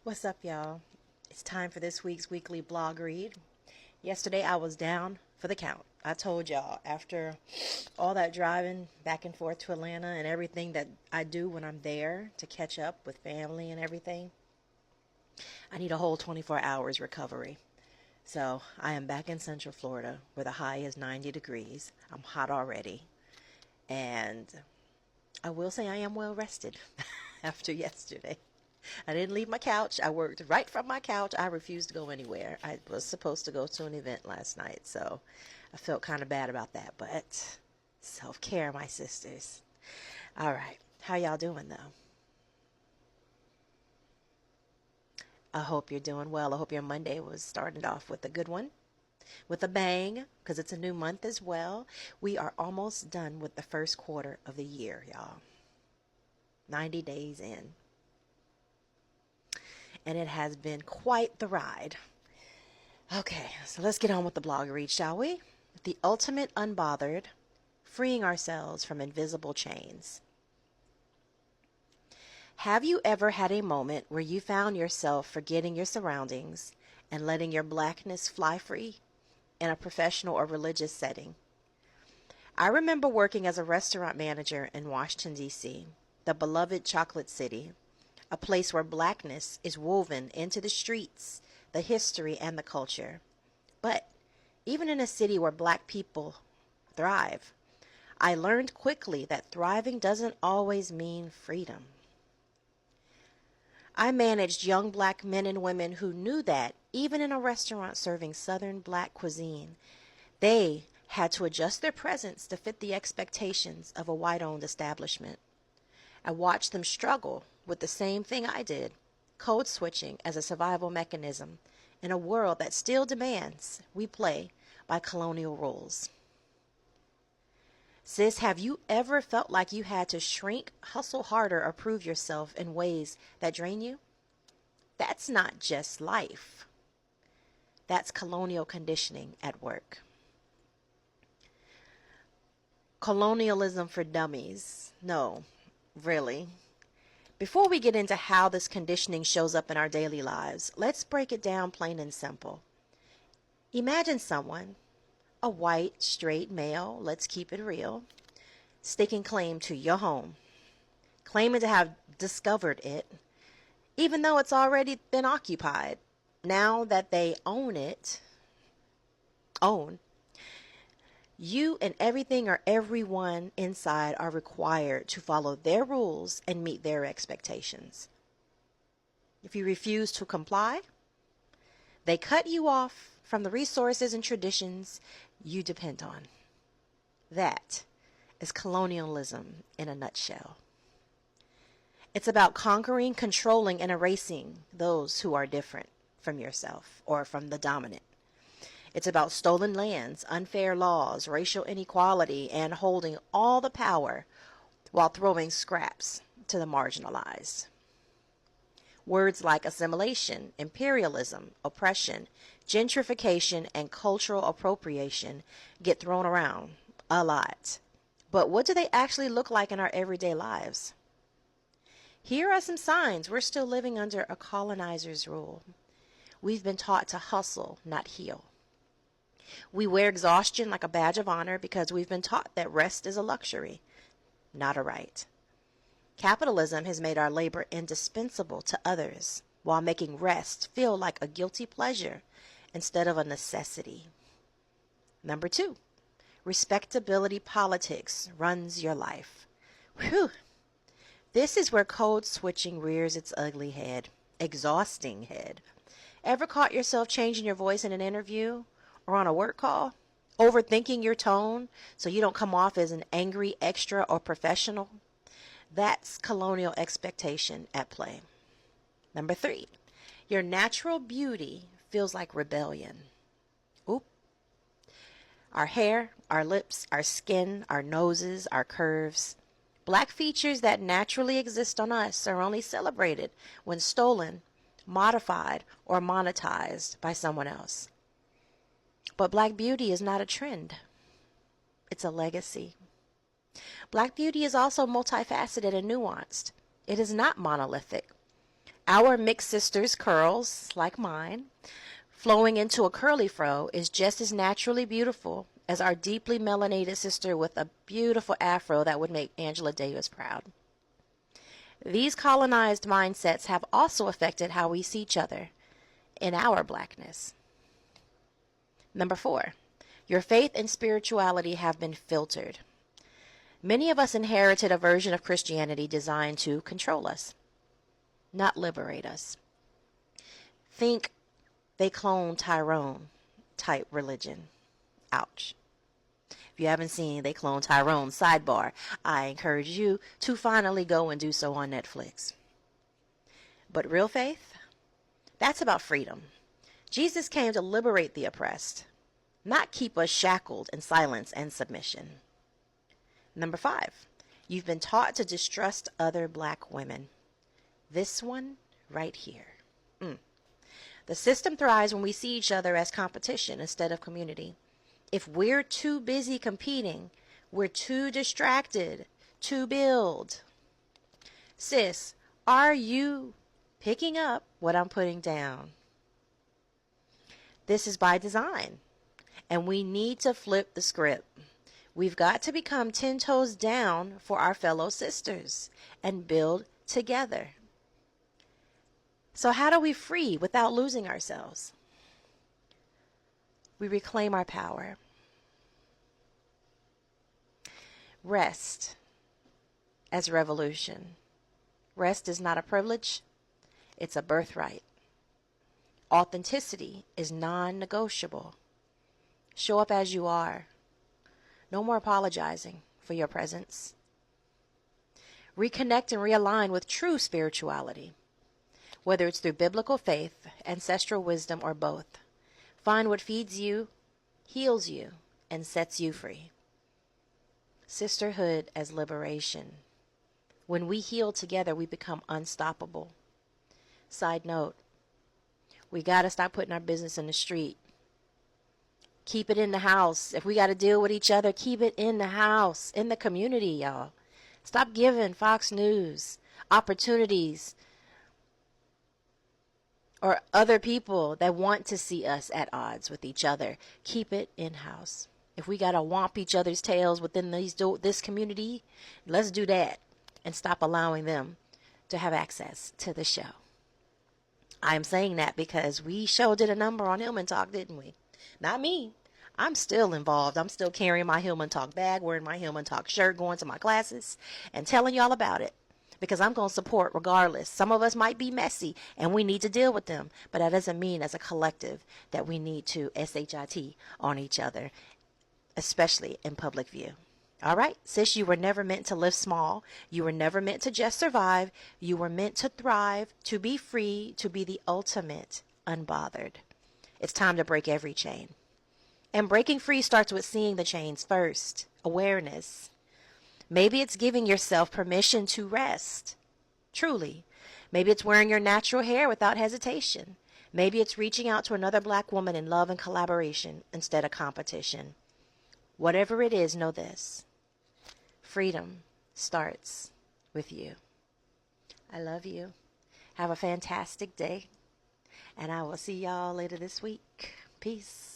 What's up, y'all? It's time for this week's weekly blog read. Yesterday I was down for the count. I told y'all after all that driving back and forth to Atlanta and everything that I do when I'm there to catch up with family and everything, I need a whole 24 hours recovery. So I am back in Central Florida where the high is 90 degrees. I'm hot already. And I will say I am well rested after yesterday. I didn't leave my couch. I worked right from my couch. I refused to go anywhere. I was supposed to go to an event last night, so I felt kind of bad about that. But self-care, my sisters. All right. How y'all doing, though? I hope you're doing well. I hope your Monday was started off with a good one, with a bang, because it's a new month as well. We are almost done with the first quarter of the year, y'all. 90 days in. And it has been quite the ride. Okay, so let's get on with the blog read, shall we? The Ultimate Unbothered, Freeing Ourselves from Invisible Chains. Have you ever had a moment where you found yourself forgetting your surroundings and letting your blackness fly free in a professional or religious setting? I remember working as a restaurant manager in Washington, D.C., the beloved chocolate city, a place where blackness is woven into the streets, the history, and the culture. But even in a city where black people thrive, I learned quickly that thriving doesn't always mean freedom. I managed young black men and women who knew that, even in a restaurant serving Southern black cuisine, they had to adjust their presence to fit the expectations of a white-owned establishment. I watched them struggle with the same thing I did, code switching as a survival mechanism in a world that still demands we play by colonial rules. Sis, have you ever felt like you had to shrink, hustle harder, or prove yourself in ways that drain you? That's not just life. That's colonial conditioning at work. Colonialism for dummies. No, really. Before we get into how this conditioning shows up in our daily lives, let's break it down plain and simple. Imagine someone, a white, straight male, let's keep it real, staking claim to your home, claiming to have discovered it, even though it's already been occupied. Now that they own, you and everything or everyone inside are required to follow their rules and meet their expectations. If you refuse to comply, they cut you off from the resources and traditions you depend on. That is colonialism in a nutshell. It's about conquering, controlling, and erasing those who are different from yourself or from the dominant. It's about stolen lands, unfair laws, racial inequality, and holding all the power while throwing scraps to the marginalized. Words like assimilation, imperialism, oppression, gentrification, and cultural appropriation get thrown around a lot. But what do they actually look like in our everyday lives? Here are some signs we're still living under a colonizer's rule. We've been taught to hustle, not heal. We wear exhaustion like a badge of honor because we've been taught that rest is a luxury, not a right. Capitalism has made our labor indispensable to others while making rest feel like a guilty pleasure instead of a necessity. Number 2, respectability politics runs your life. Whew. This is where code switching rears its ugly head, exhausting head. Ever caught yourself changing your voice in an interview or on a work call? Overthinking your tone so you don't come off as an angry extra or professional? That's colonial expectation at play. Number 3, your natural beauty feels like rebellion. Oop. Our hair, our lips, our skin, our noses, our curves. Black features that naturally exist on us are only celebrated when stolen, modified, or monetized by someone else. But black beauty is not a trend. It's a legacy. Black beauty is also multifaceted and nuanced. It is not monolithic. Our mixed sisters' curls, like mine, flowing into a curly fro is just as naturally beautiful as our deeply melanated sister with a beautiful afro that would make Angela Davis proud. These colonized mindsets have also affected how we see each other in our blackness. Number 4, your faith and spirituality have been filtered. Many of us inherited a version of Christianity designed to control us, not liberate us. Think they cloned Tyrone type religion. Ouch. If you haven't seen They Clone Tyrone, sidebar, I encourage you to finally go and do so on Netflix. But real faith? That's about freedom. Jesus came to liberate the oppressed, not keep us shackled in silence and submission. Number 5, you've been taught to distrust other black women. This one right here. The system thrives when we see each other as competition instead of community. If we're too busy competing, we're too distracted to build. Sis, are you picking up what I'm putting down? This is by design, and we need to flip the script. We've got to become 10 toes down for our fellow sisters and build together. So how do we free without losing ourselves? We reclaim our power. Rest as revolution. Rest is not a privilege, it's a birthright. Authenticity is non-negotiable. Show up as you are. No more apologizing for your presence. Reconnect and realign with true spirituality, whether it's through biblical faith, ancestral wisdom, or both. Find what feeds you, heals you, and sets you free. Sisterhood as liberation. When we heal together, we become unstoppable. Side note, we got to stop putting our business in the street. Keep it in the house. If we got to deal with each other, keep it in the house, in the community, y'all. Stop giving Fox News opportunities or other people that want to see us at odds with each other. Keep it in-house. If we got to whomp each other's tails within this community, let's do that and stop allowing them to have access to the show. I am saying that because we sure did a number on Hillman Talk, didn't we? Not me. I'm still involved. I'm still carrying my Hillman Talk bag, wearing my Hillman Talk shirt, going to my classes, and telling y'all about it. Because I'm going to support regardless. Some of us might be messy, and we need to deal with them. But that doesn't mean as a collective that we need to SHIT on each other, especially in public view. All right, sis, you were never meant to live small. You were never meant to just survive. You were meant to thrive, to be free, to be the ultimate unbothered. It's time to break every chain. And breaking free starts with seeing the chains first. Awareness. Maybe it's giving yourself permission to rest. Truly. Maybe it's wearing your natural hair without hesitation. Maybe it's reaching out to another black woman in love and collaboration instead of competition. Whatever it is, know this. Freedom starts with you. I love you. Have a fantastic day. And I will see y'all later this week. Peace.